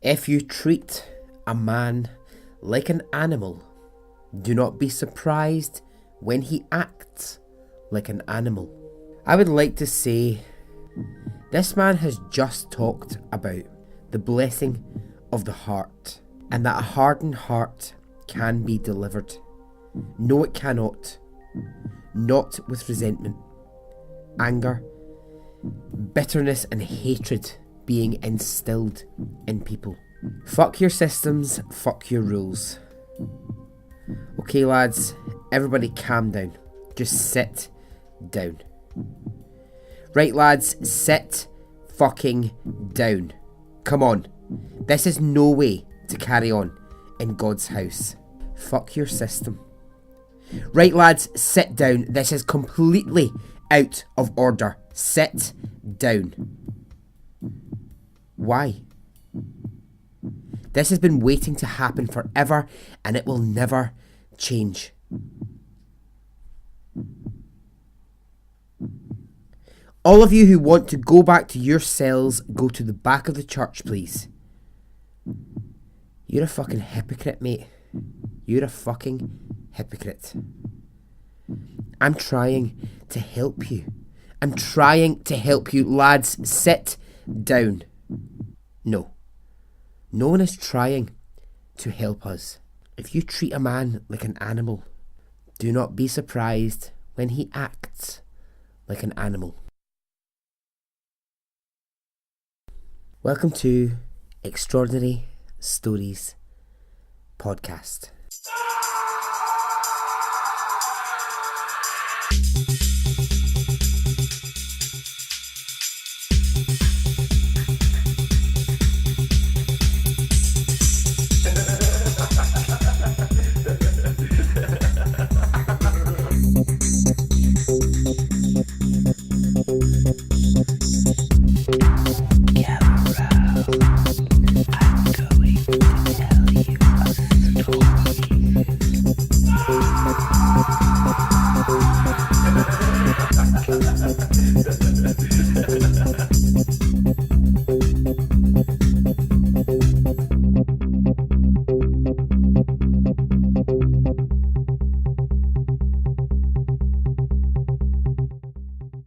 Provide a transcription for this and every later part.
If you treat a man like an animal, do not be surprised when he acts like an animal. I would like to say, this man has just talked about the blessing of the heart, and that a hardened heart can be delivered. No, it cannot. Not with resentment, anger, bitterness and hatred being instilled in people. Fuck your systems, fuck your rules. Okay lads, everybody calm down. Just sit down. Right lads, sit fucking down. Come on. This is no way to carry on in God's house. Fuck your system. Right lads, sit down. This is completely out of order. Sit down. Why? This has been waiting to happen forever and it will never change. All of you who want to go back to your cells, go to the back of the church, please. You're a fucking hypocrite, mate. You're a fucking hypocrite. I'm trying to help you. I'm trying to help you. Lads, sit down. No. No one is trying to help us. If you treat a man like an animal, do not be surprised when he acts like an animal. Welcome to Extraordinary Stories Podcast.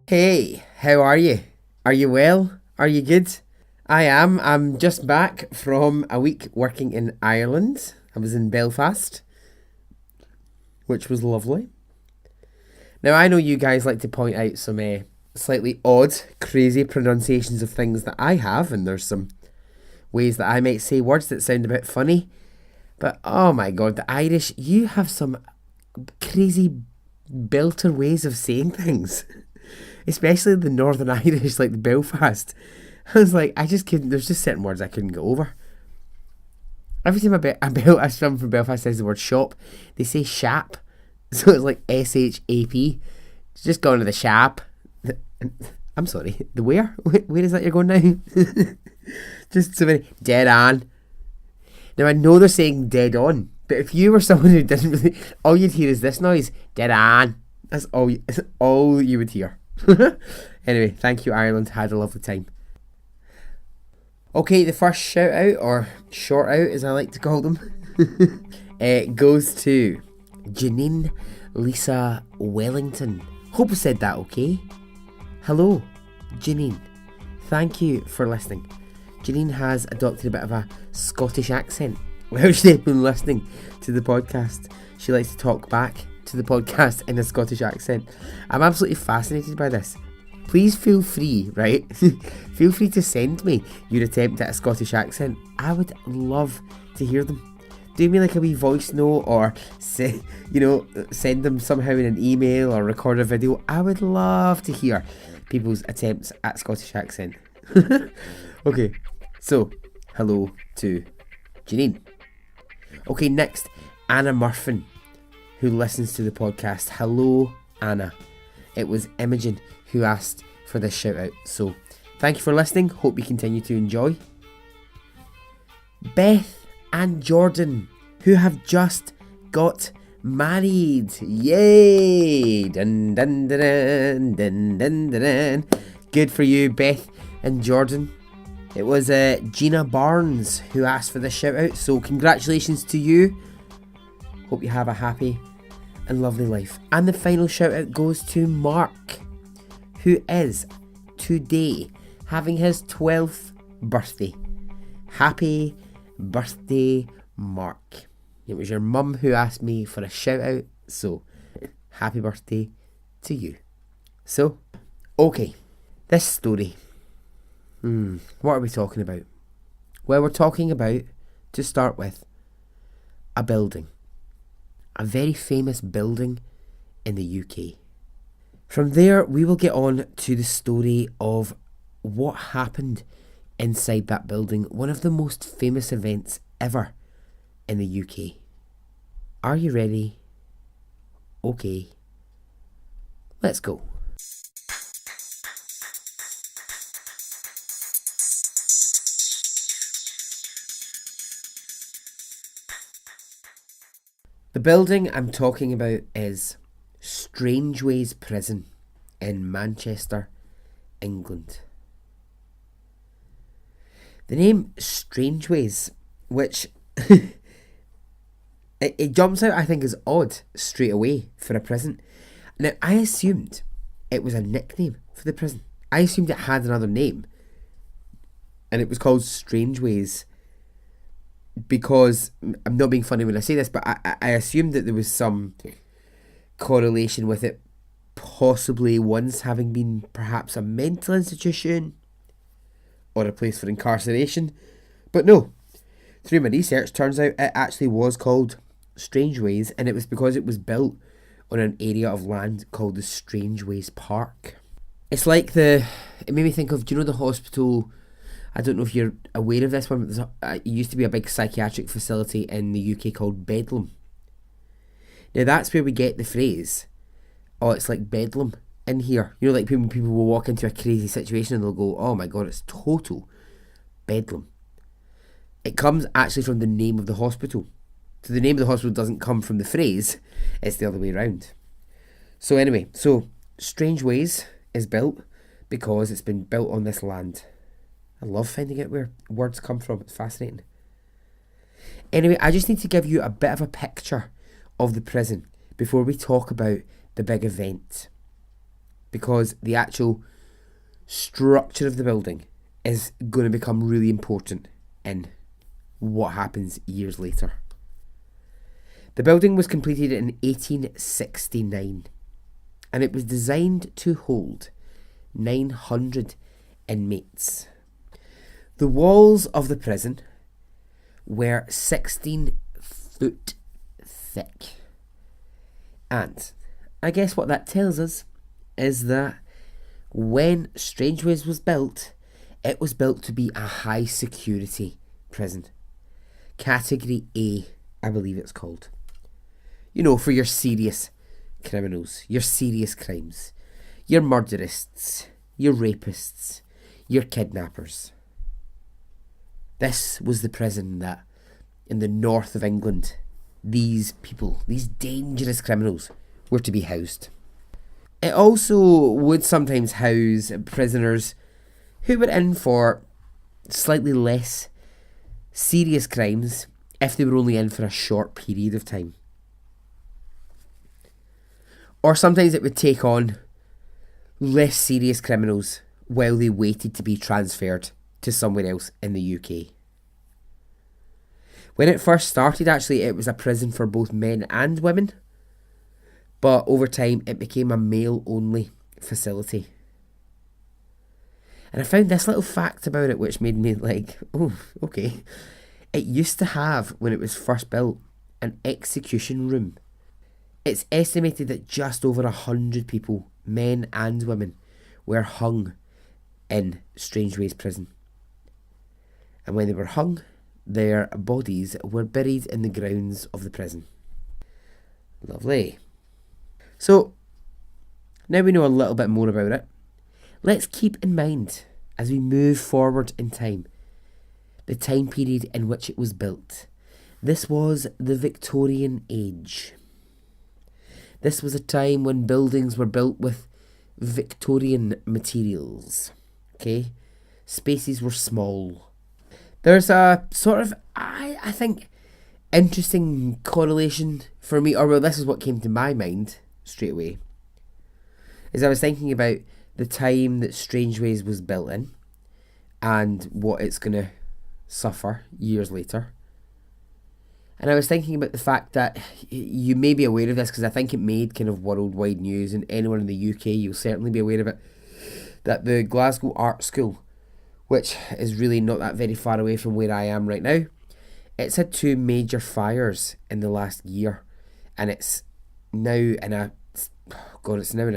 Hey, how are you? Are you well? Are you good? I am. I'm just back from a week working in Ireland. I was in Belfast, which was lovely. Now, I know you guys like to point out some slightly odd, crazy pronunciations of things that I have, and there's some ways that I might say words that sound a bit funny. But, oh my God, the Irish, you have some crazy belter ways of saying things. Especially the Northern Irish, like the Belfast. I was like, I just couldn't, there's just certain words I couldn't get over. Every time someone from Belfast says the word shop, they say shap. So it's like S-H-A-P. Just going to the shop. I'm sorry, the where? Where is that you're going now? Just so many, dead on. Now I know they're saying dead on, but if you were someone who didn't really, all you'd hear is this noise, dead on. That's all you would hear. Anyway, thank you Ireland, had a lovely time. Okay, the first shout out, or short out as I like to call them, goes to Janine Lisa Wellington. Hope I said that okay. Hello, Janine. Thank you for listening. Janine has adopted a bit of a Scottish accent while she's been listening to the podcast. She likes to talk back to the podcast in a Scottish accent. I'm absolutely fascinated by this. Please feel free, right? Feel free to send me your attempt at a Scottish accent. I would love to hear them. Do me like a wee voice note, or send them somehow in an email or record a video. I would love to hear people's attempts at Scottish accent. Okay, so hello to Janine. Okay, next, Anna Murphin, who listens to the podcast. Hello, Anna. It was Imogen who asked for this shout out. So, thank you for listening. Hope you continue to enjoy. Beth and Jordan, who have just got married. Yay! Dun, dun, dun, dun, dun, dun, dun. Good for you, Beth and Jordan. It was Gina Barnes who asked for this shout out, so congratulations to you. Hope you have a happy and lovely life. And the final shout out goes to Mark, who is today having his 12th birthday. Happy birthday, Mark. It was your mum who asked me for a shout out, so happy birthday to you. So, okay, this story. What are we talking about? Well, we're talking about, to start with, a building. A very famous building in the UK. From there, we will get on to the story of what happened inside that building. One of the most famous events ever in the UK. Are you ready? Okay. Let's go. The building I'm talking about is Strangeways Prison in Manchester, England. The name Strangeways, which it jumps out, I think, as odd straight away for a prison. Now, I assumed it was a nickname for the prison. I assumed it had another name, and it was called Strangeways. Because, I'm not being funny when I say this, but I assumed that there was some correlation with it possibly once having been perhaps a mental institution or a place for incarceration. But no, through my research, turns out it actually was called Strangeways, and it was because it was built on an area of land called the Strangeways Park. It's like it made me think of, do you know the hospital? I don't know if you're aware of this one, but it used to be a big psychiatric facility in the UK called Bedlam. Now that's where we get the phrase, oh, it's like Bedlam in here. You know, like when people will walk into a crazy situation and they'll go, oh my god, it's total Bedlam. It comes actually from the name of the hospital. So the name of the hospital doesn't come from the phrase, it's the other way around. So anyway, Strangeways is built because it's been built on this land. I love finding out where words come from. It's fascinating. Anyway, I just need to give you a bit of a picture of the prison before we talk about the big event. Because the actual structure of the building is going to become really important in what happens years later. The building was completed in 1869 and it was designed to hold 900 inmates. The walls of the prison were 16 foot thick. And I guess what that tells us is that when Strangeways was built, it was built to be a high security prison. Category A, I believe it's called. You know, for your serious criminals, your serious crimes, your murderists, your rapists, your kidnappers. This was the prison that, in the north of England, these people, these dangerous criminals, were to be housed. It also would sometimes house prisoners who were in for slightly less serious crimes if they were only in for a short period of time. Or sometimes it would take on less serious criminals while they waited to be transferred to somewhere else in the UK. When it first started, actually, it was a prison for both men and women, but over time it became a male-only facility. And I found this little fact about it which made me like, oh, okay. It used to have, when it was first built, an execution room. It's estimated that just over 100 people, men and women, were hung in Strangeways prison. And when they were hung, their bodies were buried in the grounds of the prison. Lovely. So, now we know a little bit more about it. Let's keep in mind, as we move forward in time, the time period in which it was built. This was the Victorian age. This was a time when buildings were built with Victorian materials. Okay? spaces were small. There's a sort of, I think, interesting correlation for me, or well, this is what came to my mind straight away, is I was thinking about the time that Strangeways was built in and what it's going to suffer years later. And I was thinking about the fact that you may be aware of this because I think it made kind of worldwide news, and anyone in the UK, you'll certainly be aware of it, that the Glasgow Art School, which is really not that very far away from where I am right now, it's had 2 major fires in the last year, and it's now in a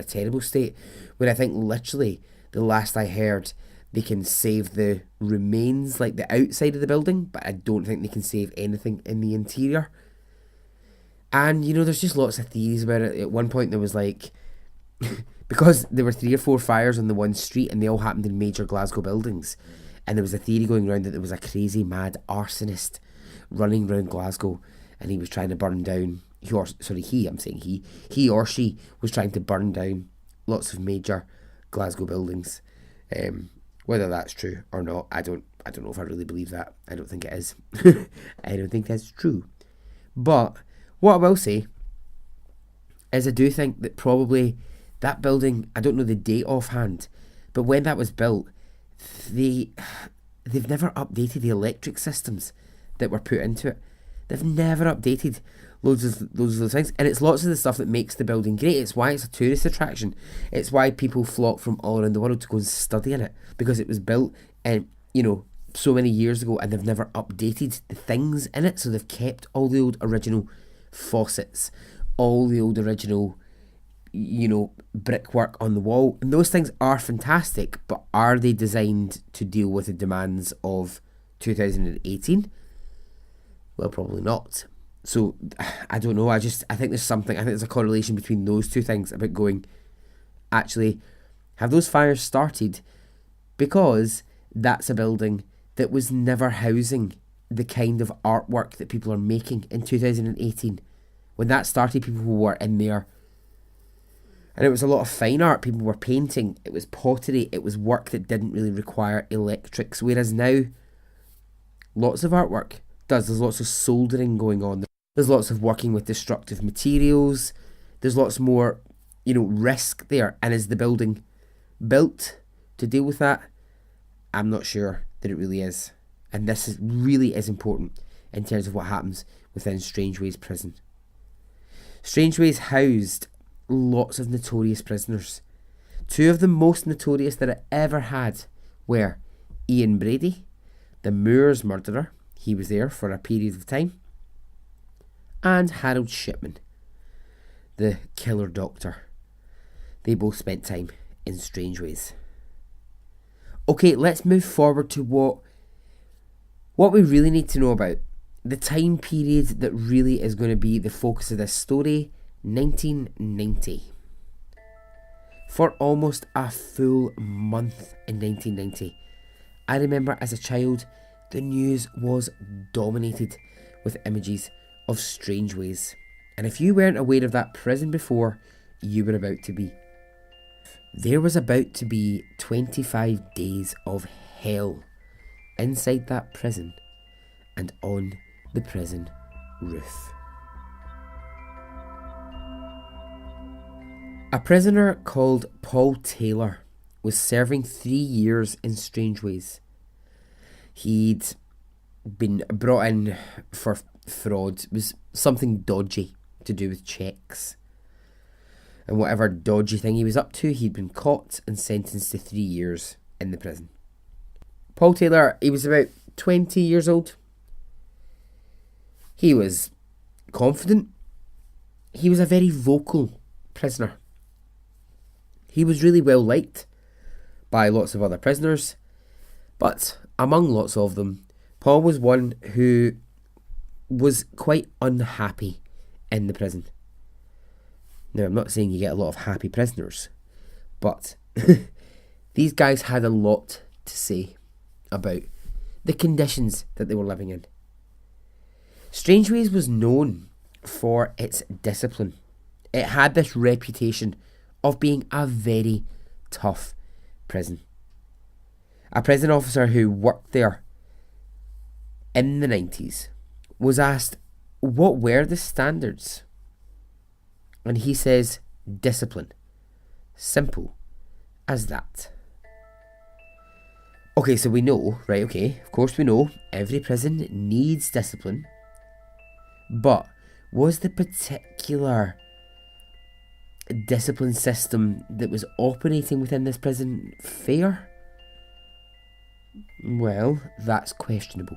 terrible state, where I think literally the last I heard, they can save the remains, like the outside of the building, but I don't think they can save anything in the interior. And, there's just lots of theories about it. At one point there was like, because there were 3 or 4 fires on the one street and they all happened in major Glasgow buildings, and there was a theory going around that there was a crazy mad arsonist running around Glasgow, and he was trying to burn down, he or she was trying to burn down lots of major Glasgow buildings. Whether that's true or not, I don't know if I really believe that. I don't think it is. I don't think that's true. But what I will say is I do think that probably that building, I don't know the date offhand, but when that was built, they've never updated the electric systems that were put into it. They've never updated loads of those things, and it's lots of the stuff that makes the building great. It's why it's a tourist attraction. It's why people flock from all around the world to go and study in it, because it was built so many years ago, and they've never updated the things in it. So they've kept all the old original faucets, all the old original brickwork on the wall, and those things are fantastic, but are they designed to deal with the demands of 2018? Well, probably not. So, I don't know, I think there's a correlation between those two things about going, actually, have those fires started because that's a building that was never housing the kind of artwork that people are making in 2018. When that started, people were in there, and it was a lot of fine art. People were painting, it was pottery, it was work that didn't really require electrics, whereas now, lots of artwork does. There's lots of soldering going on. There's lots of working with destructive materials. There's lots more, risk there. And is the building built to deal with that? I'm not sure that it really is. And this really is important in terms of what happens within Strangeways prison. Strangeways housed lots of notorious prisoners. 2 of the most notorious that it ever had were Ian Brady, the Moors murderer. He was there for a period of time. And Harold Shipman, the killer doctor. They both spent time in Strangeways. Okay, let's move forward to what we really need to know about. The time period that really is going to be the focus of this story, 1990. For almost a full month in 1990, I remember as a child, the news was dominated with images of Strangeways. And if you weren't aware of that prison before, you were about to be. There was about to be 25 days of hell inside that prison and on the prison roof. A prisoner called Paul Taylor was serving 3 years in Strangeways. He'd been brought in for fraud. It was something dodgy to do with checks. And whatever dodgy thing he was up to, he'd been caught and sentenced to 3 years in the prison. Paul Taylor, he was about 20 years old. He was confident. He was a very vocal prisoner. He was really well liked by lots of other prisoners, but among lots of them, Paul was one who was quite unhappy in the prison. Now, I'm not saying you get a lot of happy prisoners, but these guys had a lot to say about the conditions that they were living in. Strangeways was known for its discipline. It had this reputation of being a very tough prison. A prison officer who worked there in the 90s was asked what were the standards. And he says, discipline. Simple as that. Okay, so we know, right, okay, of course we know every prison needs discipline. But was the particular discipline system that was operating within this prison fair? Well, that's questionable.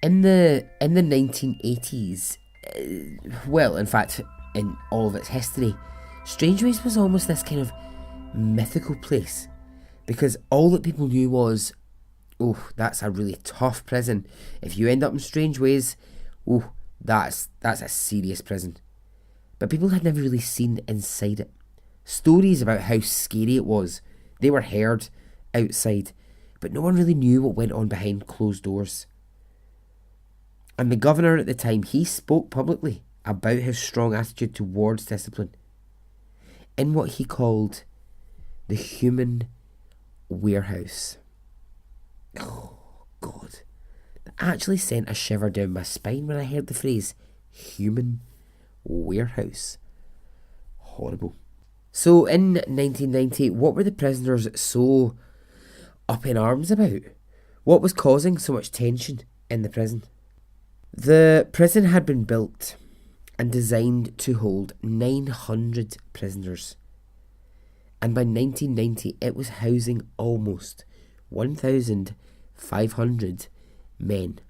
In the 1980s, well, in fact, in all of its history, Strangeways was almost this kind of mythical place, because all that people knew was, oh, that's a really tough prison. If you end up in Strangeways, oh, that's a serious prison. But people had never really seen inside it. Stories about how scary it was, they were heard outside, but no one really knew what went on behind closed doors. And the governor at the time, he spoke publicly about his strong attitude towards discipline in what he called the human warehouse. Oh, God. That actually sent a shiver down my spine when I heard the phrase human warehouse. Horrible. So in 1990, what were the prisoners so up in arms about? What was causing so much tension in the prison? The prison had been built and designed to hold 900 prisoners. And by 1990, it was housing almost 1,500 men.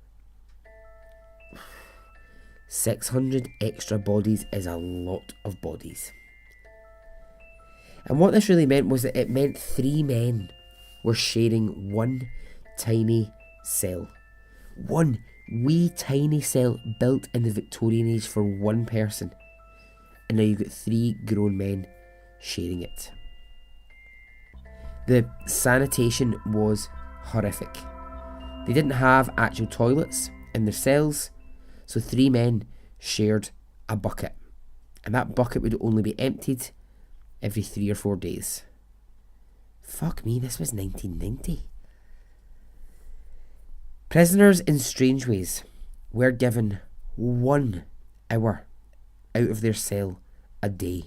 600 extra bodies is a lot of bodies. And what this really meant was that it meant 3 men were sharing one tiny cell. One wee tiny cell built in the Victorian age for one person. And now you've got 3 grown men sharing it. The sanitation was horrific. They didn't have actual toilets in their cells, so 3 men shared a bucket. And that bucket would only be emptied every 3 or 4 days. Fuck me, this was 1990. Prisoners in Strangeways were given 1 hour out of their cell a day.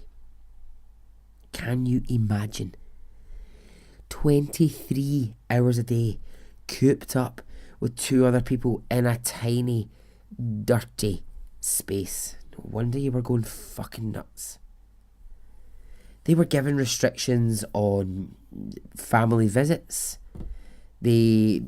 Can you imagine? 23 hours a day, cooped up with 2 other people in a tiny, dirty space. No wonder you were going fucking nuts. They were given restrictions on family visits. They,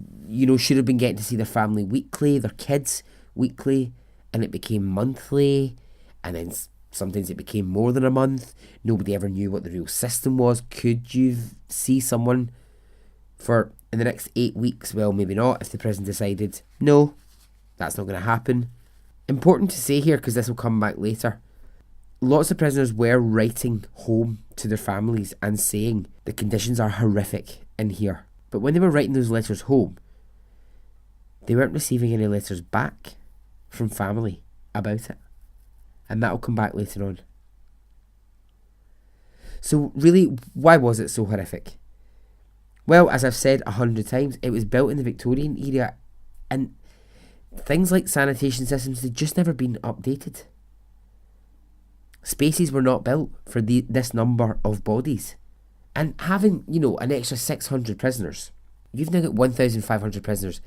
should have been getting to see their family weekly, their kids weekly, and it became monthly, and then sometimes it became more than a month. Nobody ever knew what the real system was. Could you see someone in the next 8 weeks? Well, maybe not, if the prison decided, no, that's not going to happen. Important to say here, because this will come back later, lots of prisoners were writing home to their families and saying the conditions are horrific in here. But when they were writing those letters home, they weren't receiving any letters back from family about it. And that'll come back later on. So really, why was it so horrific? Well, as I've said 100 times, it was built in the Victorian era, and things like sanitation systems, they'd just never been updated. Spaces were not built for this number of bodies. And having, an extra 600 prisoners, you've now got 1,500 prisoners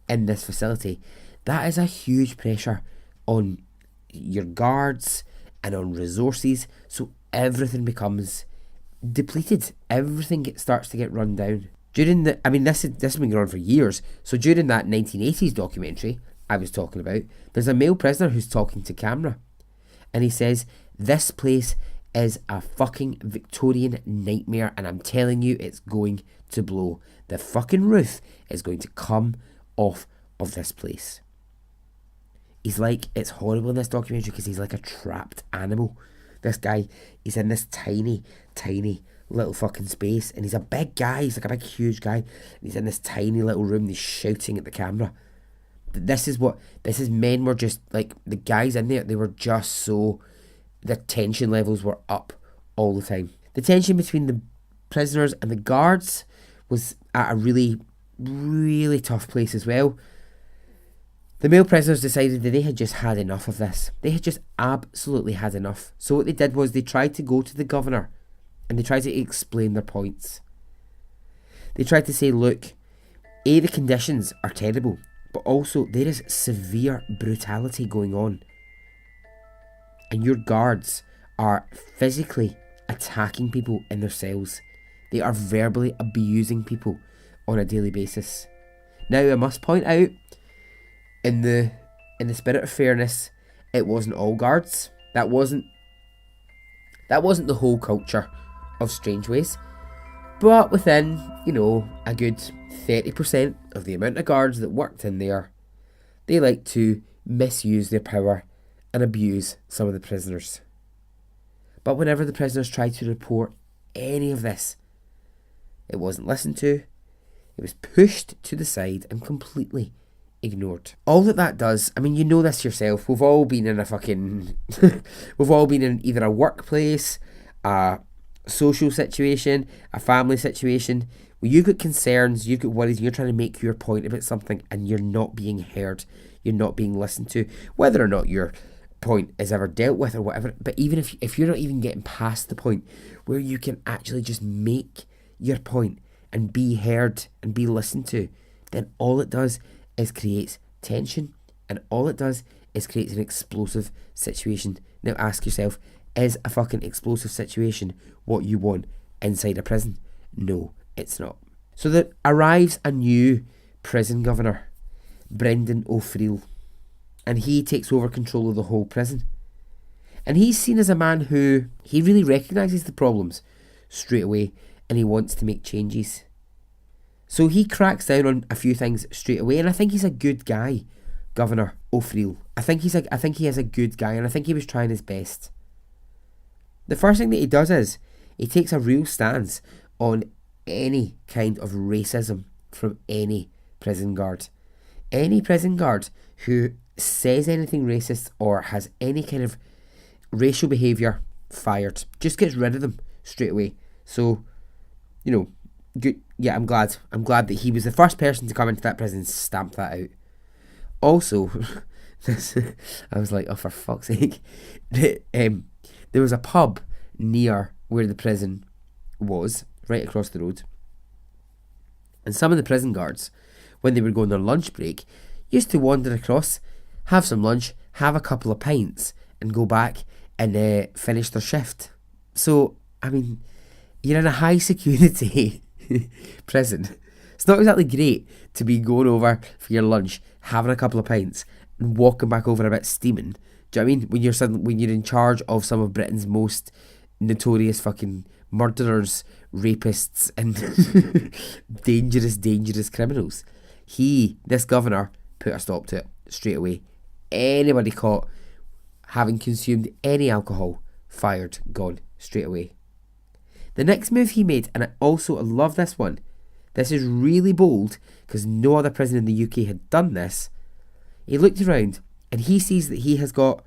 in this facility. That is a huge pressure on your guards and on resources, so everything becomes depleted. Everything starts to get run down. During this has been going on for years. So during that 1980s documentary I was talking about, there's a male prisoner who's talking to camera, and he says, this place is a fucking Victorian nightmare, and I'm telling you, it's going to blow. The fucking roof is going to come off of this place. He's like, it's horrible in this documentary because he's like a trapped animal. This guy, he's in this tiny, tiny little fucking space, and he's a big guy, he's like a big huge guy, and he's in this tiny little room, and he's shouting at the camera. This is men were just, like, the guys in there, they were just so, the tension levels were up all the time. The tension between the prisoners and the guards was at a really, really tough place as well. The male prisoners decided that they had just had enough of this. They had just absolutely had enough. So what they did was they tried to go to the governor and they tried to explain their points. They tried to say, look, A, the conditions are terrible, but also there is severe brutality going on. And your guards are physically attacking people in their cells. They are verbally abusing people on a daily basis. Now, I must point out, in the spirit of fairness, it wasn't all guards. That wasn't the whole culture of Strangeways. But within, a good 30% of the amount of guards that worked in there, they like to misuse their power and abuse some of the prisoners. But whenever the prisoners tried to report any of this, it wasn't listened to, it was pushed to the side and completely ignored. All that does, you know this yourself, we've all been in we've all been in either a workplace, a social situation, a family situation, where you've got concerns, you've got worries, and you're trying to make your point about something and you're not being heard, you're not being listened to, whether or not your point is ever dealt with or whatever. But even if you're not even getting past the point where you can actually just make your point and be heard and be listened to, then all it does is creates tension, and all it does is creates an explosive situation. Now ask yourself, is a fucking explosive situation what you want inside a prison? No, it's not. So there arrives a new prison governor, Brendan O'Friel, and he takes over control of the whole prison. And he's seen as a man who, he really recognises the problems straight away and he wants to make changes. So he cracks down on a few things straight away, and I think he's a good guy, Governor O'Friel. I think he is a good guy, and I think he was trying his best. The first thing that he does is he takes a real stance on any kind of racism from any prison guard. Any prison guard who says anything racist or has any kind of racial behaviour, fired. Just gets rid of them straight away. So, good. Yeah, I'm glad that he was the first person to come into that prison and stamp that out. Also, I was like, oh, for fuck's sake. There was a pub near where the prison was, right across the road. And some of the prison guards, when they were going on lunch break, used to wander across, have some lunch, have a couple of pints, and go back and finish their shift. So, you're in a high security prison. It's not exactly great to be going over for your lunch, having a couple of pints, and walking back over a bit steaming. Do you know what I mean? When you're in charge of some of Britain's most notorious fucking murderers, rapists, and dangerous criminals. This governor, put a stop to it straight away. Anybody caught having consumed any alcohol, fired, gone, straight away. The next move he made, and I love this one, this is really bold because no other prison in the UK had done this. He looked around and he sees that he has got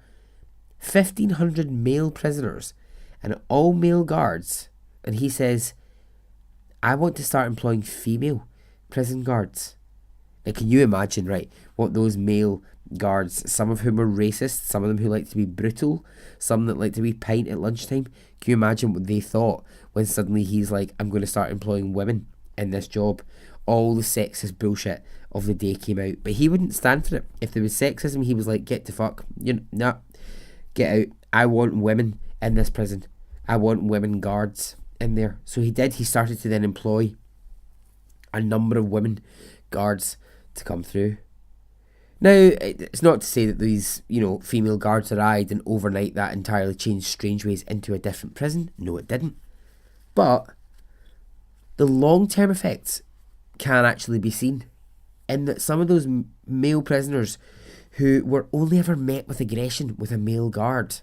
1,500 male prisoners and all male guards, and he says, I want to start employing female prison guards. Now can you imagine, right, what those male guards, some of whom are racist, some of them who like to be brutal, some that like to be pint at lunchtime, can you imagine what they thought when suddenly he's like, I'm going to start employing women in this job? All the sexist bullshit of the day came out, but he wouldn't stand for it. If there was sexism, he was like, get the fuck, nah, get out. I want women in this prison. I want women guards in there. So he did. He started to then employ a number of women guards to come through. Now, it's not to say that these, female guards arrived and overnight that entirely changed Strangeways into a different prison. No, it didn't. But the long-term effects can actually be seen in that some of those male prisoners who were only ever met with aggression with a male guard,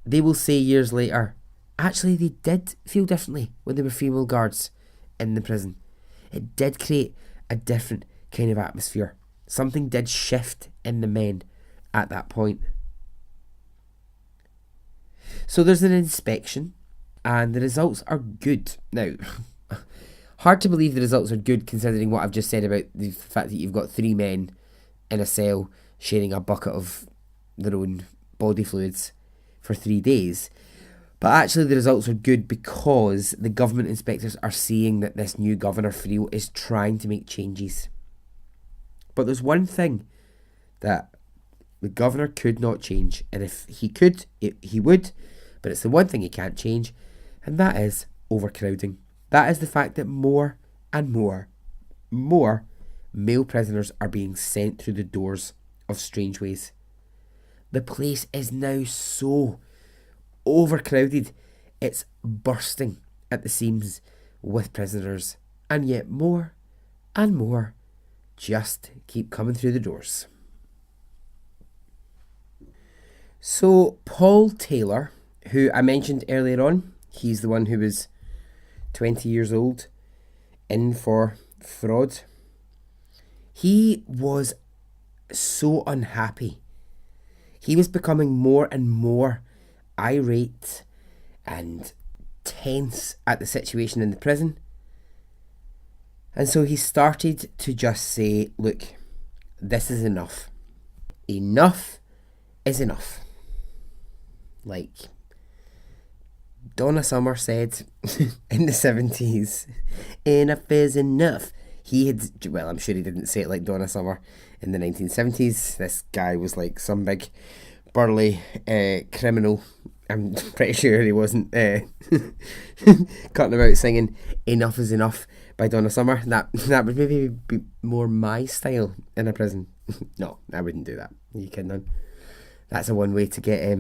they will say years later, actually they did feel differently when they were female guards in the prison. It did create a different kind of atmosphere. Something did shift in the men at that point. So there's an inspection and the results are good. Now, Hard to believe the results are good considering what I've just said about the fact that you've got 3 men in a cell sharing a bucket of their own body fluids for 3 days. But actually the results are good because the government inspectors are seeing that this new governor, Friel, is trying to make changes. But there's one thing that the governor could not change, and if he could, he would, but it's the one thing he can't change, and that is overcrowding. That is the fact that more and more male prisoners are being sent through the doors of Strangeways. The place is now so overcrowded, it's bursting at the seams with prisoners, and yet more and more just keep coming through the doors. So Paul Taylor, who I mentioned earlier on, he's the one who was 20 years old, in for fraud. He was so unhappy. He was becoming more and more irate and tense at the situation in the prison. And so he started to just say, look, this is enough. Enough is enough. Like Donna Summer said in the 70s, enough is enough. I'm sure he didn't say it like Donna Summer in the 1970s. This guy was like some big burly criminal. I'm pretty sure he wasn't cutting about singing enough is enough by Donna Summer. That would maybe be more my style in a prison. No, I wouldn't do that. Are you kidding on? That's a one way to get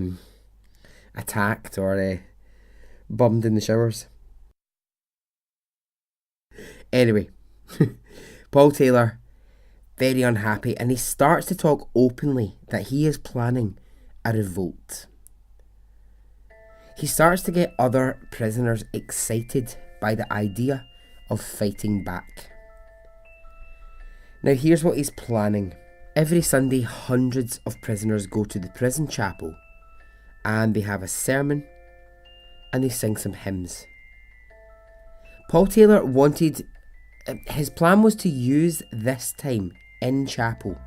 attacked or bummed in the showers. Anyway, Paul Taylor, very unhappy, and he starts to talk openly that he is planning a revolt. He starts to get other prisoners excited by the idea of fighting back. Now here's what he's planning. Every Sunday, hundreds of prisoners go to the prison chapel and they have a sermon and they sing some hymns. Paul Taylor his plan was to use this time in chapel,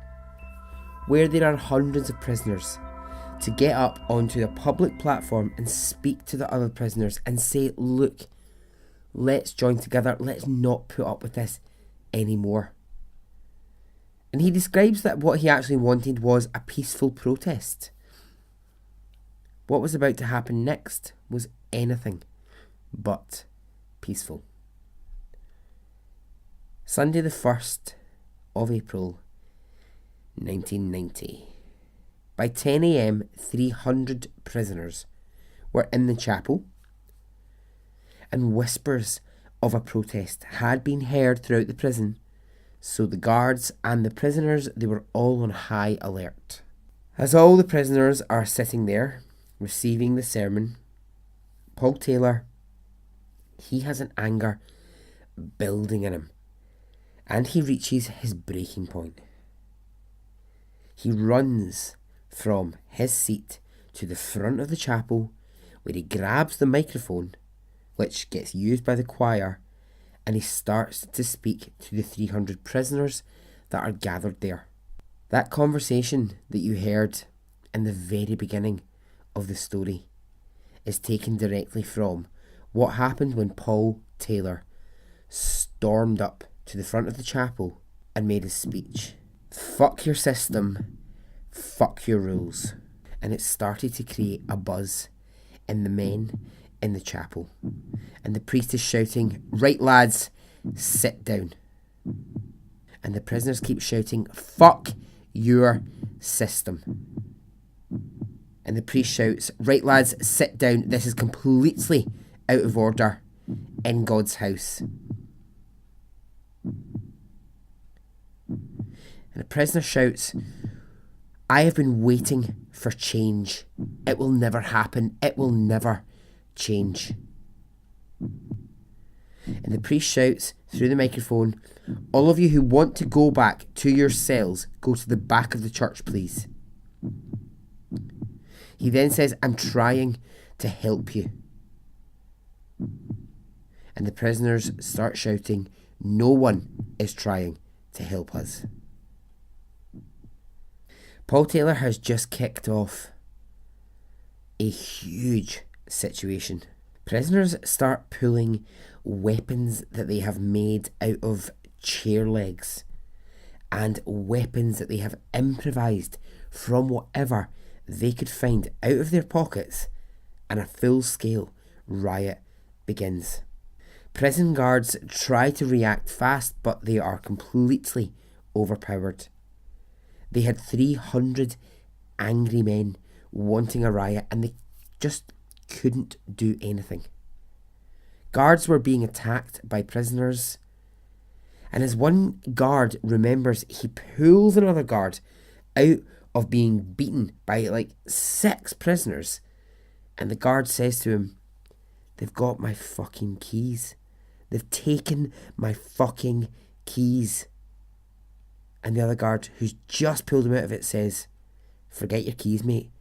where there are hundreds of prisoners, to get up onto a public platform and speak to the other prisoners and say, look, let's join together, let's not put up with this anymore. And he describes that what he actually wanted was a peaceful protest. What was about to happen next was anything but peaceful. Sunday the 1st of April 1990. By 10 a.m, 300 prisoners were in the chapel, and whispers of a protest had been heard throughout the prison, so the guards and the prisoners, they were all on high alert. As all the prisoners are sitting there, receiving the sermon, Paul Taylor, he has an anger building in him, and he reaches his breaking point. He runs from his seat to the front of the chapel, where he grabs the microphone, which gets used by the choir, and he starts to speak to the 300 prisoners that are gathered there. That conversation that you heard in the very beginning of the story is taken directly from what happened when Paul Taylor stormed up to the front of the chapel and made his speech. Fuck your system, fuck your rules. And it started to create a buzz in the men in the chapel. And the priest is shouting, right lads, sit down. And the prisoners keep shouting, fuck your system. And the priest shouts, right lads, sit down, this is completely out of order in God's house. And the prisoner shouts, I have been waiting for change. It will never happen. It will never change. And the priest shouts through the microphone, all of you who want to go back to your cells, go to the back of the church, please. He then says, I'm trying to help you. and the prisoners start shouting, "No one is trying to help us." Paul Taylor has just kicked off a huge situation. Prisoners start pulling weapons that they have made out of chair legs and weapons that they have improvised from whatever they could find out of their pockets, and a full-scale riot begins. Prison guards try to react fast, but they are completely overpowered. They had 300 angry men wanting a riot, and they just couldn't do anything. Guards were being attacked by prisoners, and as one guard remembers, he pulls another guard out of being beaten by like 6 prisoners, and the guard says to him, "They've got my fucking keys. They've taken my fucking keys." And the other guard, who's just pulled him out of it, says, "Forget your keys, mate.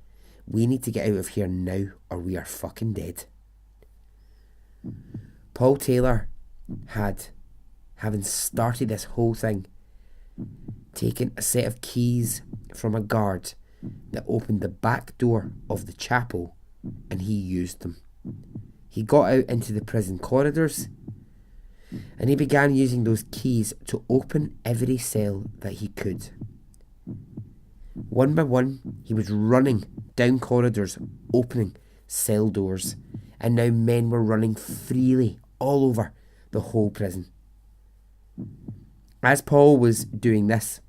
We need to get out of here now or we are fucking dead." Paul Taylor had, having started this whole thing, taken a set of keys from a guard that opened the back door of the chapel, and he used them. He got out into the prison corridors, and he began using those keys to open every cell that he could. One by one, he was running down corridors, opening cell doors, and now men were running freely all over the whole prison. As Paul was doing this,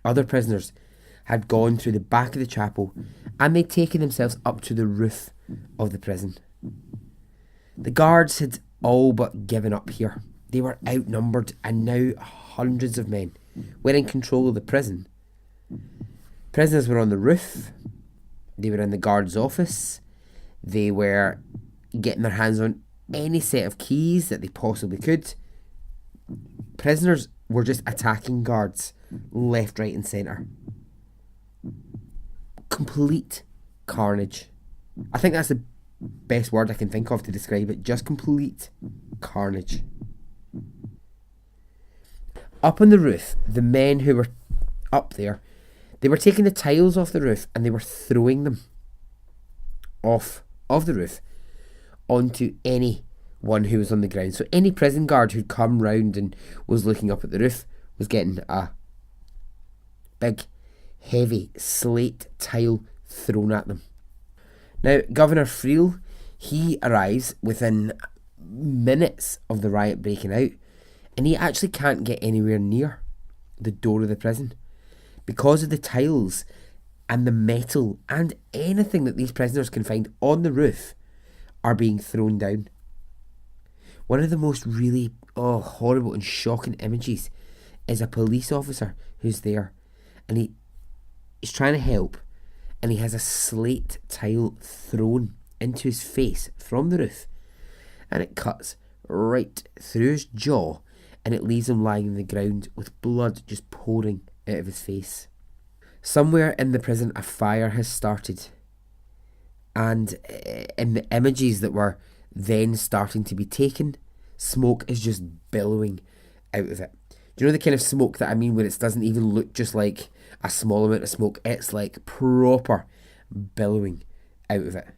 other prisoners had gone through the back of the chapel, and they'd taken themselves up to the roof of the prison. The guards had all but given up here. They were outnumbered, and now hundreds of men were in control of the prison. Prisoners were on the roof, they were in the guard's office, they were getting their hands on any set of keys that they possibly could. Prisoners were just attacking guards left, right and centre. Complete carnage. I think that's the best word I can think of to describe it. Just complete carnage. Up on the roof, the men who were up there, they were taking the tiles off the roof and they were throwing them off of the roof onto anyone who was on the ground. So any prison guard who'd come round and was looking up at the roof was getting a big, heavy slate tile thrown at them. Now, Governor Friel, he arrives within minutes of the riot breaking out, and he actually can't get anywhere near the door of the prison because of the tiles and the metal and anything that these prisoners can find on the roof are being thrown down. One of the most really horrible and shocking images is a police officer who's there, and he's trying to help, and he has a slate tile thrown into his face from the roof, and it cuts right through his jaw, and it leaves him lying on the ground with blood just pouring out of his face. Somewhere in the prison a fire has started, and in the images that were then starting to be taken, smoke is just billowing out of it. Do you know the kind of smoke that I mean, where it doesn't even look just like a small amount of smoke? It's like proper billowing out of it.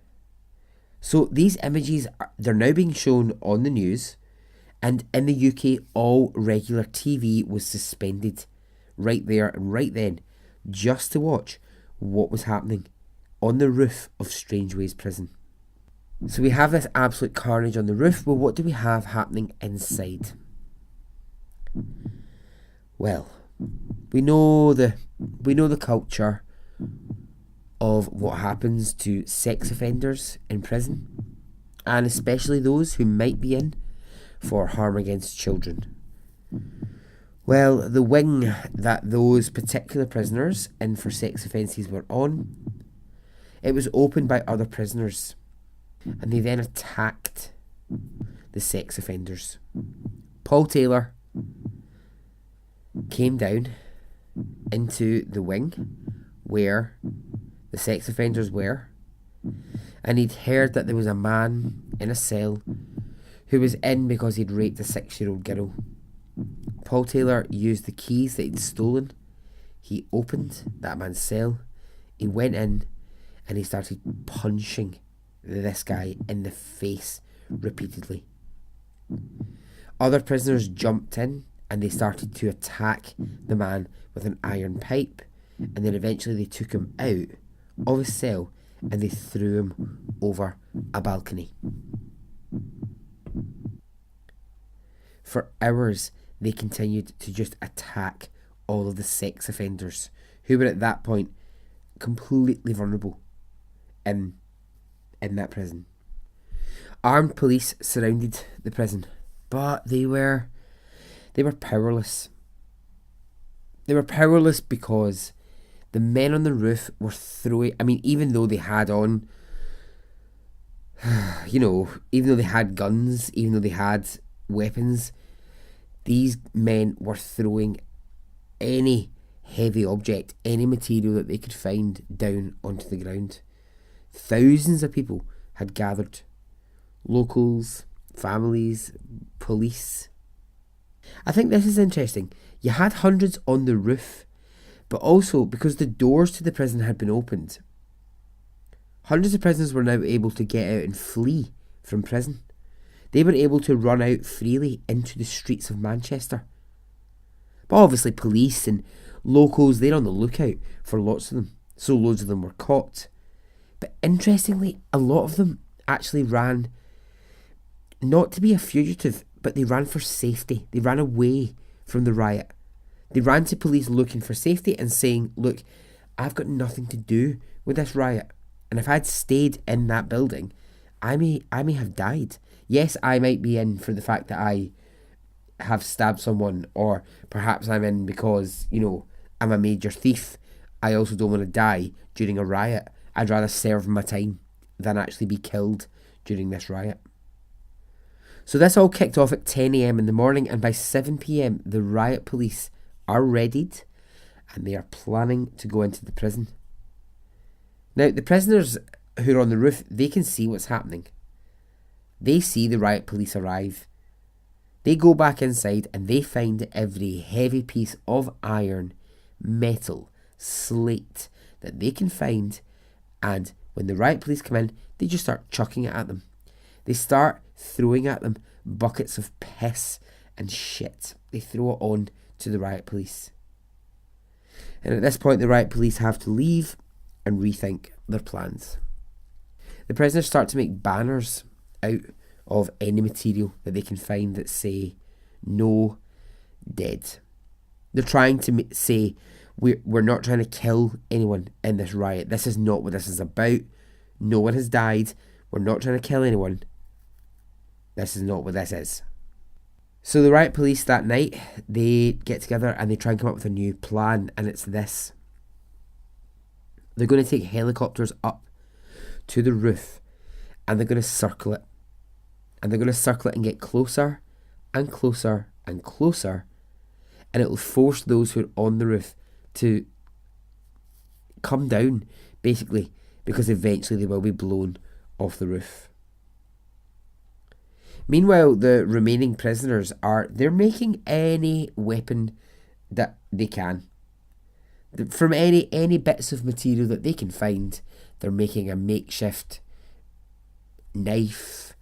So these images, they're now being shown on the news, and in the UK all regular TV was suspended right there and right then, just to watch what was happening on the roof of Strangeways prison. So we have this absolute carnage on the roof. Well, what do we have happening inside? Well, we know the culture of what happens to sex offenders in prison, and especially those who might be in for harm against children. Well, the wing that those particular prisoners in for sex offences were on, it was opened by other prisoners, and they then attacked the sex offenders. Paul Taylor came down into the wing where the sex offenders were, and he'd heard that there was a man in a cell who was in because he'd raped a 6-year-old girl. Paul Taylor used the keys that he'd stolen. He opened that man's cell. He went in and he started punching this guy in the face repeatedly. Other prisoners jumped in and they started to attack the man with an iron pipe, and then eventually they took him out of his cell and they threw him over a balcony. For hours they continued to just attack all of the sex offenders who were at that point completely vulnerable in that prison. Armed police surrounded the prison, but they were powerless. They were powerless because the men on the roof were throwing, even though they had on, even though they had guns, even though they had weapons, these men were throwing any heavy object, any material that they could find down onto the ground. Thousands of people had gathered. Locals, families, police. I think this is interesting. You had hundreds on the roof, but also because the doors to the prison had been opened, hundreds of prisoners were now able to get out and flee from prison. They were able to run out freely into the streets of Manchester. But obviously police and locals, they're on the lookout for lots of them, so loads of them were caught. But interestingly, a lot of them actually ran, not to be a fugitive, but they ran for safety. They ran away from the riot. They ran to police looking for safety and saying, look, I've got nothing to do with this riot. And if I'd stayed in that building, I may have died. Yes, I might be in for the fact that I have stabbed someone, or perhaps I'm in because, I'm a major thief. I also don't want to die during a riot. I'd rather serve my time than actually be killed during this riot. So this all kicked off at 10 a.m. in the morning, and by 7 p.m. the riot police are readied and they are planning to go into the prison. Now, the prisoners who are on the roof, they can see what's happening. They see the riot police arrive. They go back inside and they find every heavy piece of iron, metal, slate that they can find, and when the riot police come in, they just start chucking it at them. They start throwing at them buckets of piss and shit. They throw it on to the riot police. And at this point, the riot police have to leave and rethink their plans. The prisoners start to make banners out of any material that they can find that say, "No, dead." They're trying to say, we're not trying to kill anyone in this riot. This is not what this is about. No one has died. We're not trying to kill anyone. This is not what this is. So the riot police that night, they get together and they try and come up with a new plan, and it's this. They're going to take helicopters up to the roof and they're going to circle it. And they're going to circle it and get closer and closer and closer, and it will force those who are on the roof to come down, basically, because eventually they will be blown off the roof. Meanwhile, the remaining prisoners they're making any weapon that they can. From any bits of material that they can find, they're making a makeshift knife,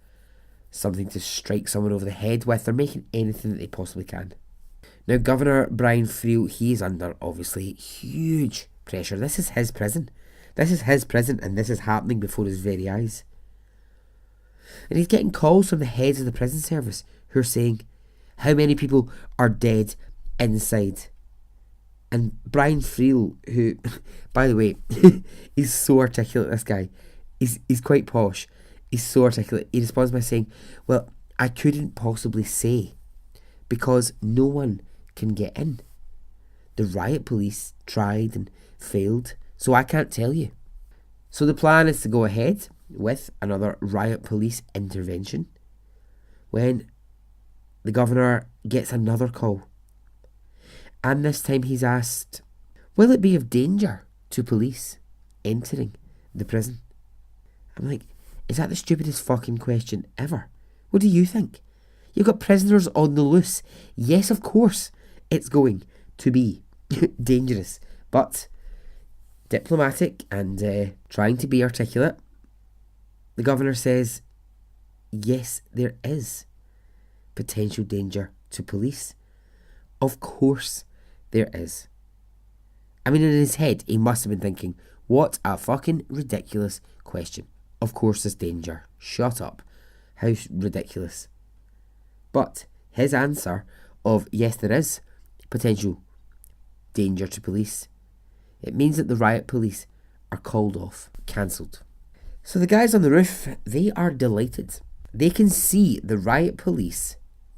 something to strike someone over the head with. They're making anything that they possibly can. Now, Governor Brian Friel, he's under, obviously, huge pressure. This is his prison. This is his prison, and this is happening before his very eyes. And he's getting calls from the heads of the prison service who are saying, how many people are dead inside? And Brian Friel, who, by the way, he's so articulate, this guy. He's quite posh. He's so articulate. He responds by saying, well, I couldn't possibly say because no one can get in. The riot police tried and failed, so I can't tell you. So the plan is to go ahead with another riot police intervention when the governor gets another call. And this time he's asked, will it be of danger to police entering the prison? I'm like, is that the stupidest fucking question ever? What do you think? You've got prisoners on the loose. Yes, of course, it's going to be dangerous, but diplomatic and trying to be articulate. The governor says, yes, there is potential danger to police. Of course there is. I mean, in his head, he must have been thinking, what a fucking ridiculous question. Of course there's danger. Shut up. How ridiculous. But his answer of, yes, there is potential danger to police, it means that the riot police are called off, cancelled. So the guys on the roof, they are delighted. They can see the riot police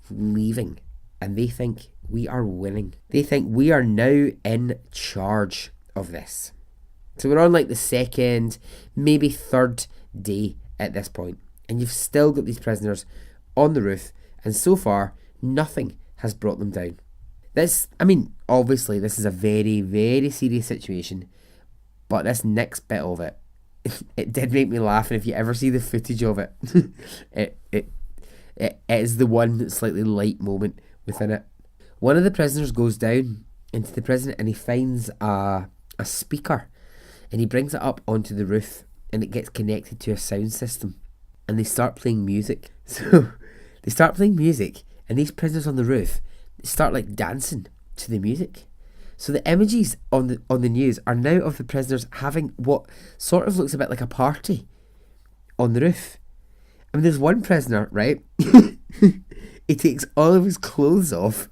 leaving and they think we are winning. They think we are now in charge of this. So we're on like the second, maybe third day at this point, and you've still got these prisoners on the roof, and so far nothing has brought them down. Obviously this is a very, very serious situation, but this next bit of it, it did make me laugh, and if you ever see the footage of it, it is the one slightly light moment within it. One of the prisoners goes down into the prison and he finds a speaker, and he brings it up onto the roof, and it gets connected to a sound system, and they start playing music. So they start playing music, and these prisoners on the roof start like dancing to the music. So the images on the news are now of the prisoners having what sort of looks a bit like a party on the roof. I mean, there's one prisoner, right? He takes all of his clothes off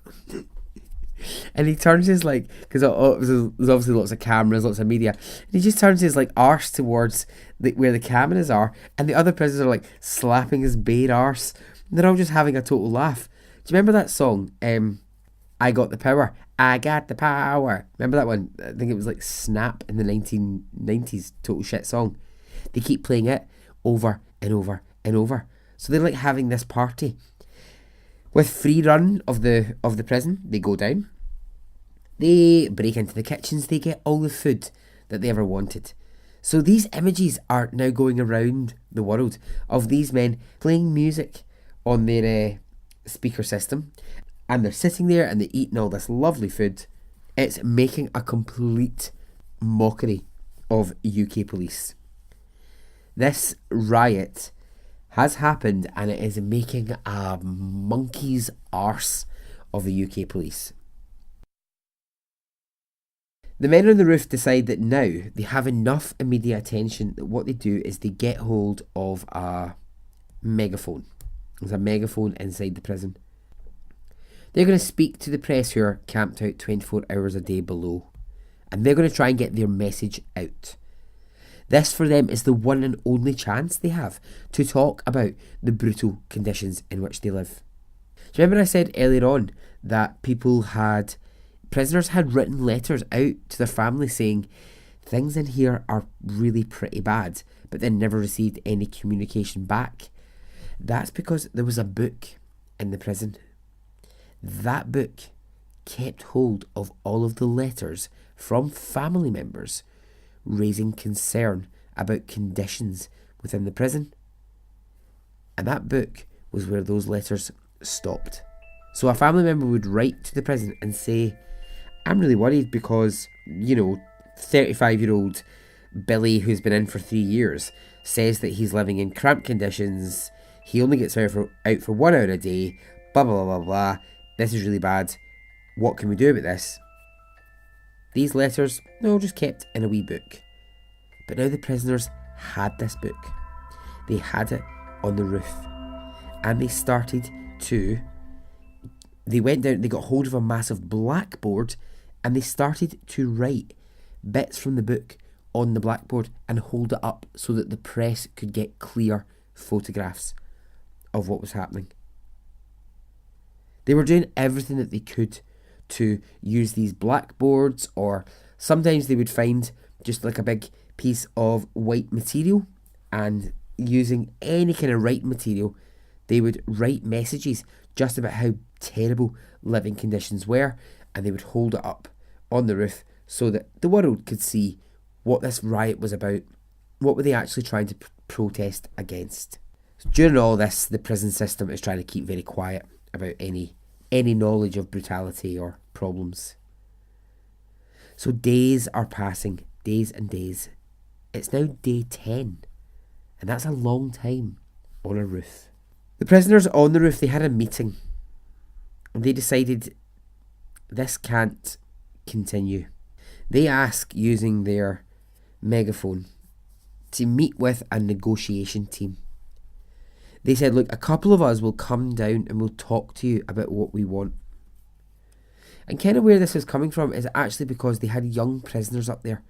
and he turns his, like, because there's obviously lots of cameras, lots of media, and he just turns his, like, arse towards where the cameras are, and the other prisoners are, like, slapping his bare arse, and they're all just having a total laugh. Do you remember that song, I Got the Power? I got the power. Remember that one? I think it was like Snap in the 1990s, total shit song. They keep playing it over and over and over. So they're like having this party. With free run of the prison, they go down. They break into the kitchens. They get all the food that they ever wanted. So these images are now going around the world of these men playing music on their speaker system. And they're sitting there and they're eating all this lovely food. It's making a complete mockery of UK police. This riot has happened and it is making a monkey's arse of the UK police. The men on the roof decide that now they have enough media attention that what they do is they get hold of a megaphone. There's a megaphone inside the prison. They're going to speak to the press who are camped out 24 hours a day below, and they're going to try and get their message out. This for them is the one and only chance they have to talk about the brutal conditions in which they live. Do you remember I said earlier on that prisoners had written letters out to their family saying things in here are really pretty bad, but they never received any communication back? That's because there was a book in the prison. That book kept hold of all of the letters from family members raising concern about conditions within the prison. And that book was where those letters stopped. So a family member would write to the prison and say, I'm really worried because, 35-year-old Billy, who's been in for 3 years, says that he's living in cramped conditions, he only gets out for 1 hour a day, blah, blah, blah, blah, blah. This is really bad. What can we do about this? These letters, just kept in a wee book. But now the prisoners had this book. They had it on the roof. And they went down, they got hold of a massive blackboard, and they started to write bits from the book on the blackboard and hold it up so that the press could get clear photographs of what was happening. They were doing everything that they could to use these blackboards, or sometimes they would find just like a big piece of white material, and using any kind of writing material, they would write messages just about how terrible living conditions were, and they would hold it up on the roof so that the world could see what this riot was about. What were they actually trying to protest against? During all this, the prison system is trying to keep very quiet about any knowledge of brutality or problems. So days are passing, days and days. It's now day 10, and that's a long time on a roof. The prisoners on the roof, they had a meeting, and they decided this can't continue. They ask, using their megaphone, to meet with a negotiation team. They said, look, a couple of us will come down and we'll talk to you about what we want. And kind of where this is coming from is actually because they had young prisoners up there.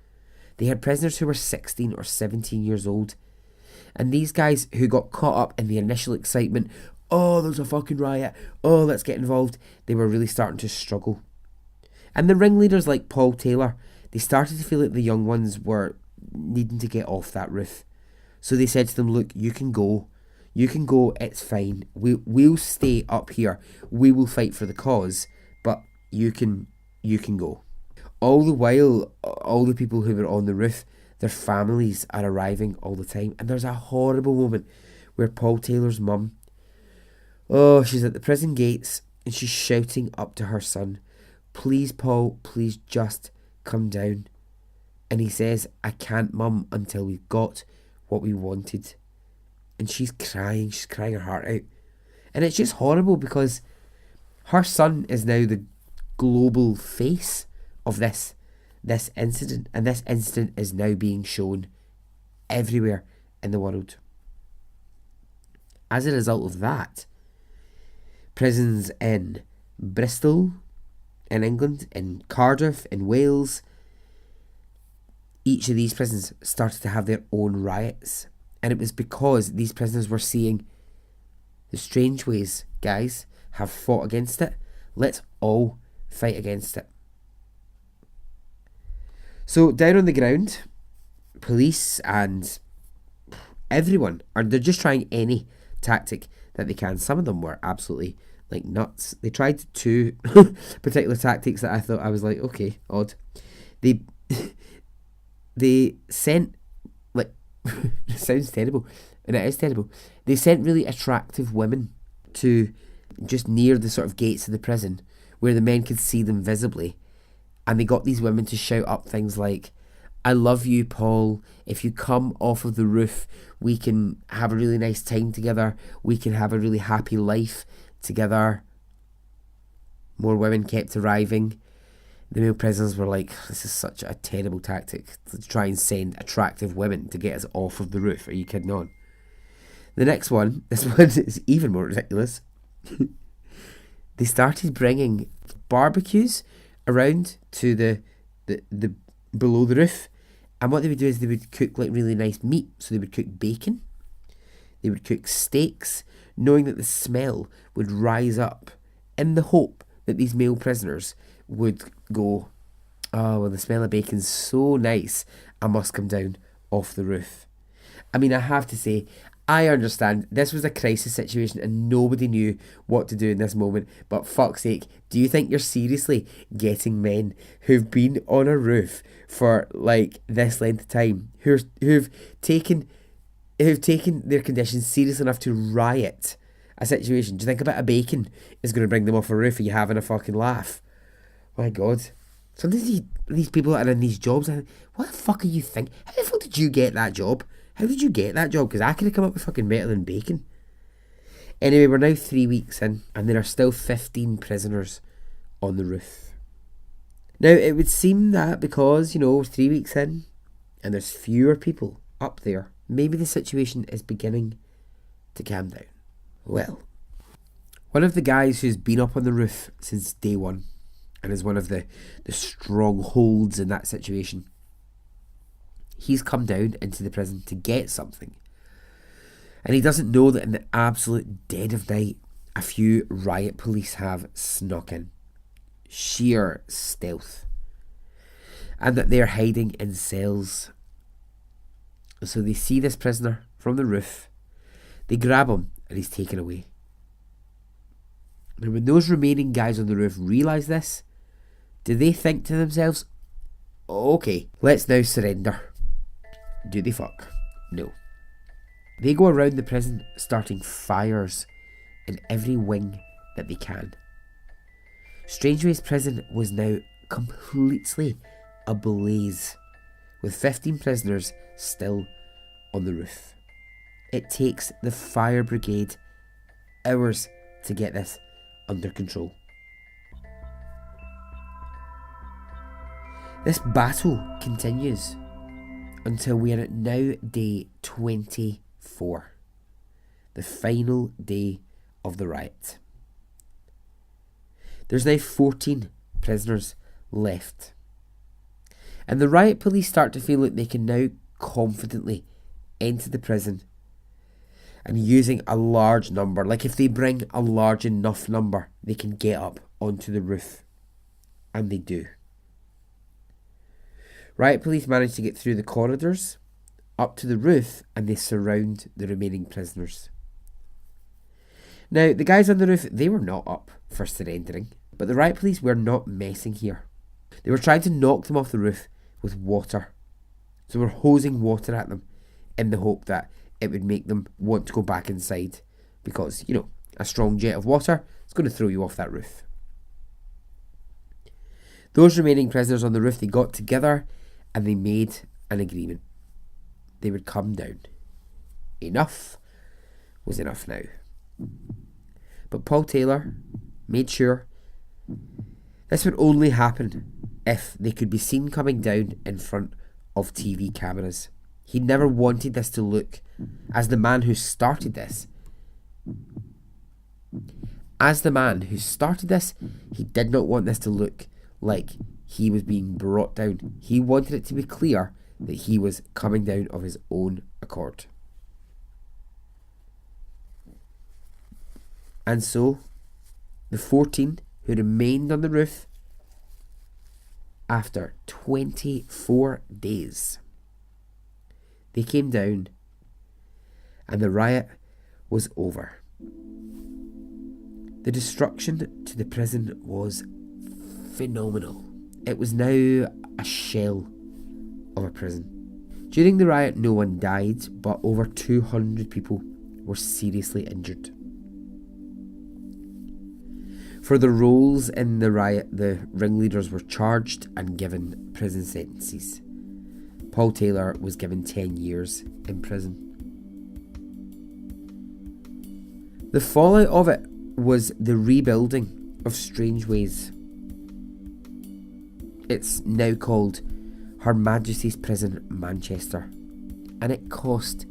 They had prisoners who were 16 or 17 years old. And these guys who got caught up in the initial excitement, oh, there's a fucking riot, oh, let's get involved, they were really starting to struggle. And the ringleaders like Paul Taylor, they started to feel like the young ones were needing to get off that roof. So they said to them, look, you can go, it's fine, we'll stay up here, we will fight for the cause, but you can go. All the while, all the people who were on the roof, their families are arriving all the time. And there's a horrible moment where Paul Taylor's mum, she's at the prison gates and she's shouting up to her son, please Paul, please just come down. And he says, I can't, mum, until we've got what we wanted. And she's crying her heart out. And it's just horrible because her son is now the global face of this incident, and this incident is now being shown everywhere in the world. As a result of that, prisons in Bristol, in England, in Cardiff, in Wales, each of these prisons started to have their own riots. And it was because these prisoners were seeing the Strangeways guys have fought against it. Let's all fight against it. So down on the ground, police and everyone they're just trying any tactic that they can. Some of them were absolutely like nuts. They tried two particular tactics that I thought, I was like, okay, odd. They sent, like, it sounds terrible, and it is terrible. They sent really attractive women to just near the sort of gates of the prison where the men could see them visibly. And they got these women to shout up things like, I love you, Paul. If you come off of the roof, we can have a really nice time together. We can have a really happy life together. More women kept arriving. The male prisoners were like, this is such a terrible tactic to try and send attractive women to get us off of the roof. Are you kidding on? The next one, this one is even more ridiculous. They started bringing barbecues around to the below the roof, and what they would do is they would cook like really nice meat. So they would cook bacon, they would cook steaks, knowing that the smell would rise up in the hope that these male prisoners would go, oh well, the smell of bacon's so nice, I must come down off the roof. I mean, I have to say, I understand this was a crisis situation and nobody knew what to do in this moment, but fuck's sake, do you think you're seriously getting men who've been on a roof for like this length of time, who've taken their conditions serious enough to riot a situation? Do you think a bit of bacon is going to bring them off a roof? Are you having a fucking laugh? My God. Sometimes these people that are in these jobs, I think, what the fuck are you thinking? How the fuck did you get that job? How did you get that job? Because I could have come up with fucking better than bacon. Anyway, we're now 3 weeks in, and there are still 15 prisoners on the roof. Now, it would seem that because, 3 weeks in, and there's fewer people up there, maybe the situation is beginning to calm down. Well, one of the guys who's been up on the roof since day one, and is one of the strongholds in that situation, he's come down into the prison to get something. And he doesn't know that in the absolute dead of night, a few riot police have snuck in. Sheer stealth. And that they're hiding in cells. So they see this prisoner from the roof. They grab him and he's taken away. And when those remaining guys on the roof realise this, do they think to themselves, okay, let's now surrender? Do they fuck? No. They go around the prison starting fires in every wing that they can. Strangeways prison was now completely ablaze, with 15 prisoners still on the roof. It takes the fire brigade hours to get this under control. This battle continues until we are at now day 24, the final day of the riot. There's now 14 prisoners left, and the riot police start to feel like they can now confidently enter the prison, and using a large number, like if they bring a large enough number, they can get up onto the roof, and they do. Riot police manage to get through the corridors up to the roof, and they surround the remaining prisoners. Now, the guys on the roof, they were not up for surrendering, but the riot police were not messing here. They were trying to knock them off the roof with water. So they were hosing water at them in the hope that it would make them want to go back inside, because, you know, a strong jet of water is going to throw you off that roof. Those remaining prisoners on the roof, they got together and they made an agreement. They would come down. Enough was enough now. But Paul Taylor made sure this would only happen if they could be seen coming down in front of TV cameras. He never wanted this to look, as the man who started this, he did not want this to look like he was being brought down. He wanted it to be clear that he was coming down of his own accord. And so, the 14 who remained on the roof, after 24 days, they came down and the riot was over. The destruction to the prison was phenomenal. It was now a shell of a prison. During the riot, no one died, but over 200 people were seriously injured. For the roles in the riot, the ringleaders were charged and given prison sentences. Paul Taylor was given 10 years in prison. The fallout of it was the rebuilding of Strangeways. It's now called Her Majesty's Prison, Manchester, and it cost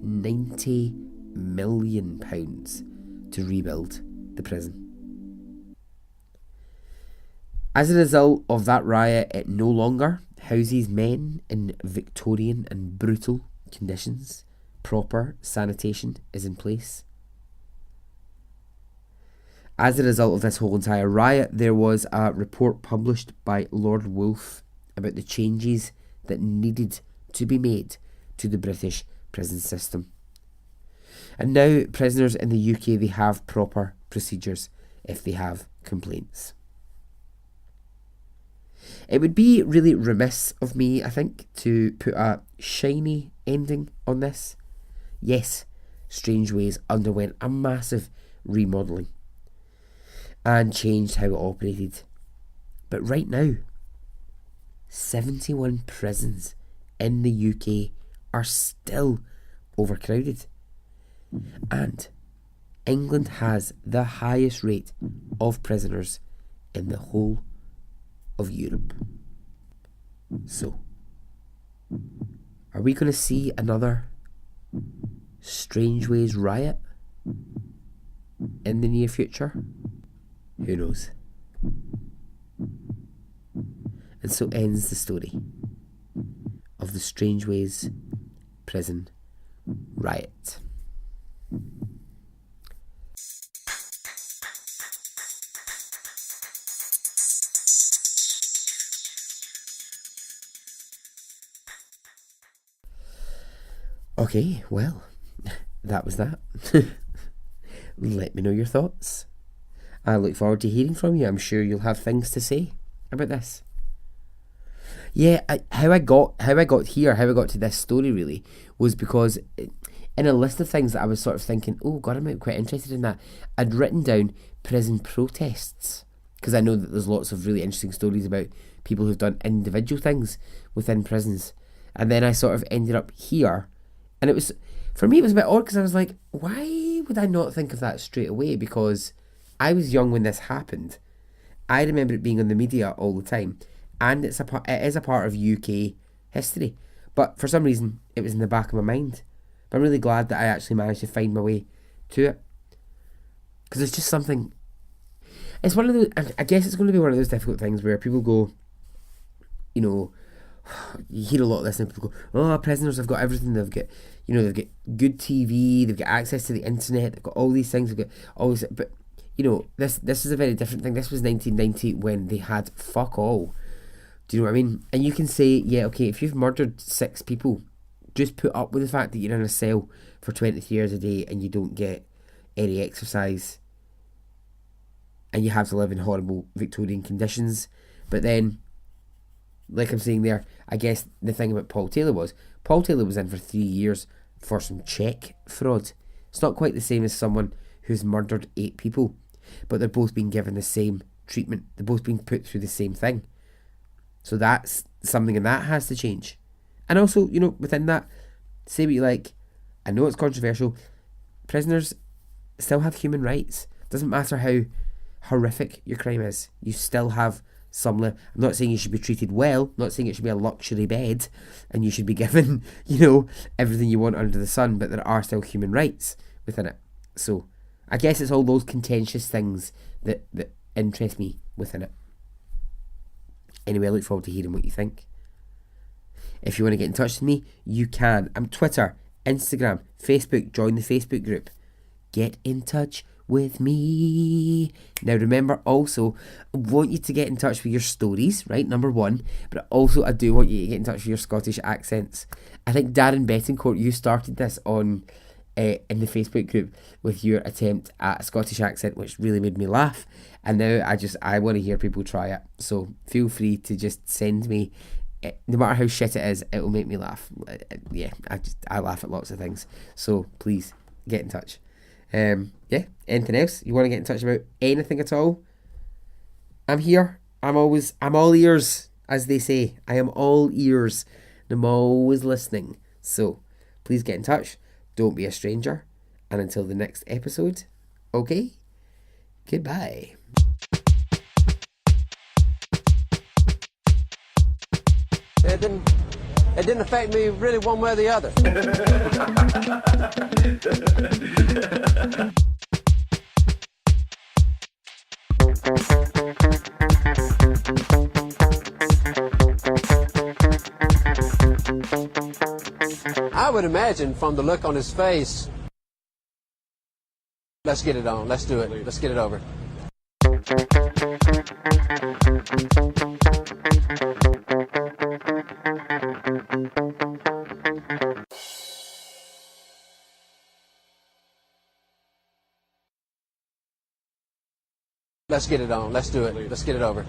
£90 million to rebuild the prison. As a result of that riot, it no longer houses men in Victorian and brutal conditions. Proper sanitation is in place. As a result of this whole entire riot, there was a report published by Lord Wolfe about the changes that needed to be made to the British prison system. And now prisoners in the UK, they have proper procedures if they have complaints. It would be really remiss of me, I think, to put a shiny ending on this. Yes, Strangeways underwent a massive remodelling and changed how it operated. But right now, 71 prisons in the UK are still overcrowded. And England has the highest rate of prisoners in the whole of Europe. So, are we going to see another Strangeways riot in the near future? Who knows? And so ends the story of the Strangeways prison riot. Okay, well, that was that. Let me know your thoughts. I look forward to hearing from you. I'm sure you'll have things to say about this. Yeah, how I got to this story really was because in a list of things that I was sort of thinking, oh God, I might be quite interested in that, I'd written down prison protests, because I know that there's lots of really interesting stories about people who've done individual things within prisons. And then I sort of ended up here, and it was, for me, it was a bit odd, because I was like, why would I not think of that straight away? Because I was young when this happened. I remember it being on the media all the time, and it is a part of UK history. But for some reason, it was in the back of my mind. But I'm really glad that I actually managed to find my way to it, because it's just something. It's one of those. I guess it's going to be one of those difficult things where people go, you know, you hear a lot of this, and people go, "Oh, prisoners have got everything. They've got, they've got good TV. They've got access to the internet. They've got all these things. They've got all this." But this is a very different thing. This was 1990 when they had fuck all. Do you know what I mean? And you can say, yeah, okay, if you've murdered 6 people, just put up with the fact that you're in a cell for 23 hours a day and you don't get any exercise and you have to live in horrible Victorian conditions. But then, like I'm saying there, I guess the thing about Paul Taylor was in for 3 years for some cheque fraud. It's not quite the same as someone who's murdered 8 people, but they're both being given the same treatment. They're both being put through the same thing. So that's something, and that has to change. And also, within that, say what you like, I know it's controversial, prisoners still have human rights. Doesn't matter how horrific your crime is, you still have some. I'm not saying you should be treated well, not saying it should be a luxury bed and you should be given, everything you want under the sun, but there are still human rights within it. So I guess it's all those contentious things that interest me within it. Anyway, I look forward to hearing what you think. If you want to get in touch with me, you can. I'm Twitter, Instagram, Facebook. Join the Facebook group. Get in touch with me. Now remember, also, I want you to get in touch with your stories, right? Number 1. But also, I do want you to get in touch with your Scottish accents. I think Darren Bettencourt, you started this on in the Facebook group with your attempt at a Scottish accent, which really made me laugh. And now I want to hear people try it. So feel free to just send me, no matter how shit it is, it will make me laugh. Yeah, I laugh at lots of things. So please get in touch. Yeah, anything else you want to get in touch about, anything at all, I'm here. I'm all ears, as they say. I am all ears, and I'm always listening. So please get in touch. Don't be a stranger. And until the next episode, okay? Goodbye. It didn't affect me really one way or the other. I would imagine from the look on his face, let's get it on, let's do it, let's get it over. Let's get it on, let's do it, let's get it over.